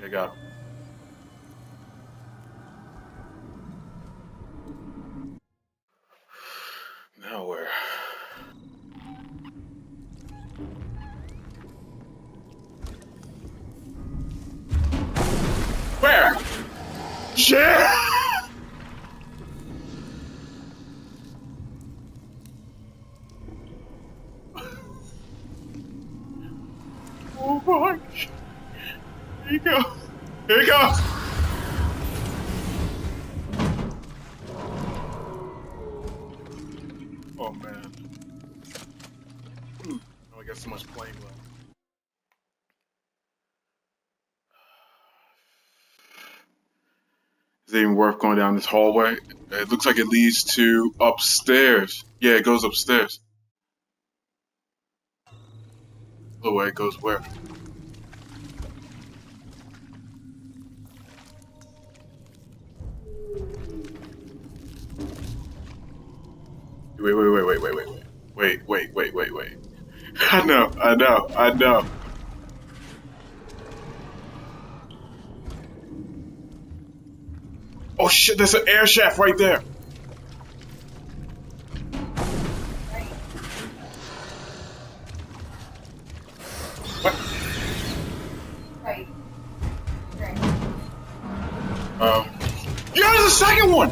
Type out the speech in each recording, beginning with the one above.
I got him. Now where? Where? Yeah! Oh my! Here you go. Here you go. Oh man. Oh, I got so much playing left. Is it even worth going down this hallway? It looks like it leads to upstairs. Yeah, it goes upstairs. The way it goes where? Wait. I know. Oh shit, there's an air shaft right there. What? Right. Right. Yeah, there's a second one.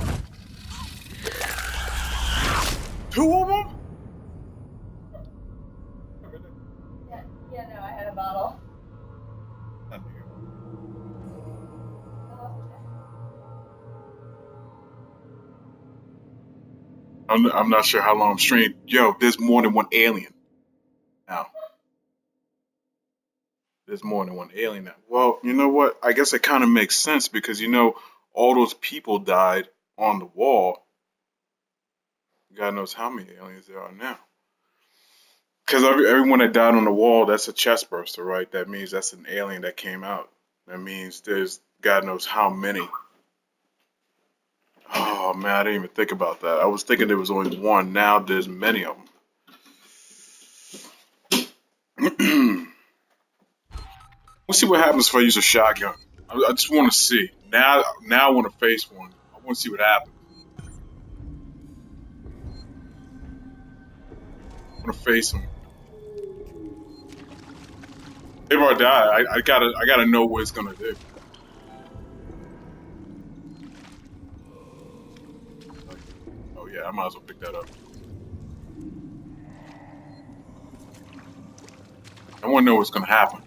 Two of them? Yeah, no, I had a bottle. I'm not sure how long I'm streamed. Yo, there's more than one alien now. There's more than one alien now. Well, you know what? I guess it kind of makes sense because all those people died on the wall. God knows how many aliens there are now. Because everyone that died on the wall, that's a chest burster, right? That means that's an alien that came out. That means there's God knows how many. Oh man, I didn't even think about that. I was thinking there was only one. Now there's many of them. Let's see what happens if I use a shotgun. I just want to see. Now I want to face one. I want to see what happens. I want to face them. They've already died. I gotta know what it's gonna do. Oh yeah, I might as well pick that up. I want to know what's gonna happen.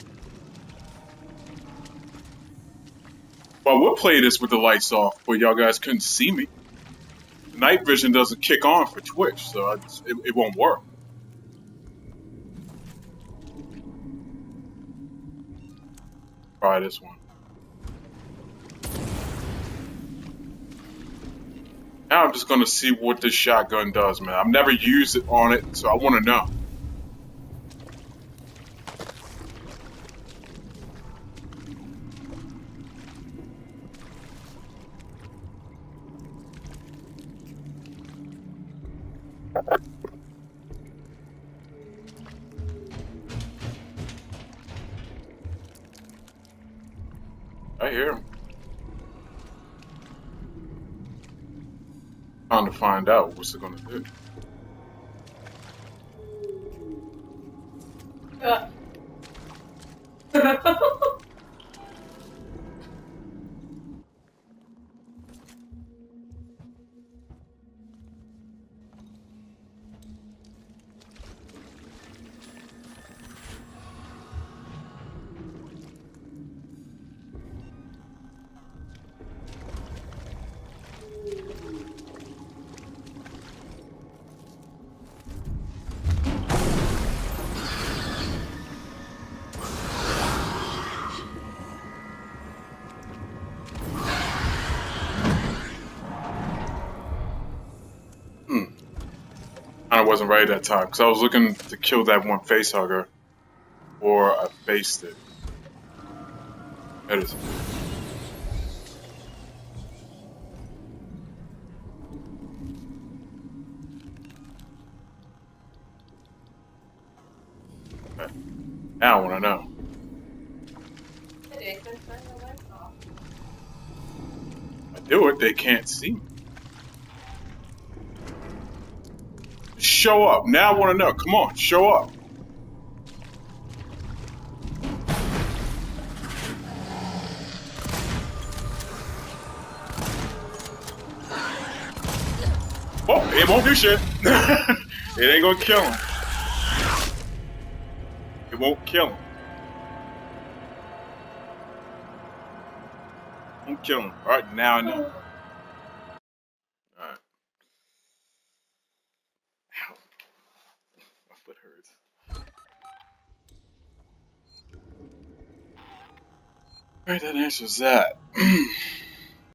Well, I would play this with the lights off, but y'all guys couldn't see me. The night vision doesn't kick on for Twitch, so it won't work. Try this one. Now I'm just gonna see what this shotgun does, man. I've never used it on it, so I want to know. I hear him. Trying to find out what's it gonna do. I wasn't ready that time because I was looking to kill that one face hugger, or I faced it. That is. Now I want to know. Hey, Jason, do it, they can't see me. Show up. Now I want to know. Come on, show up. Oh, it won't do shit. It ain't gonna kill him. It won't kill him. Won't kill him. Alright, now I know. Alright. Ow. My foot hurts. Alright, that answers that.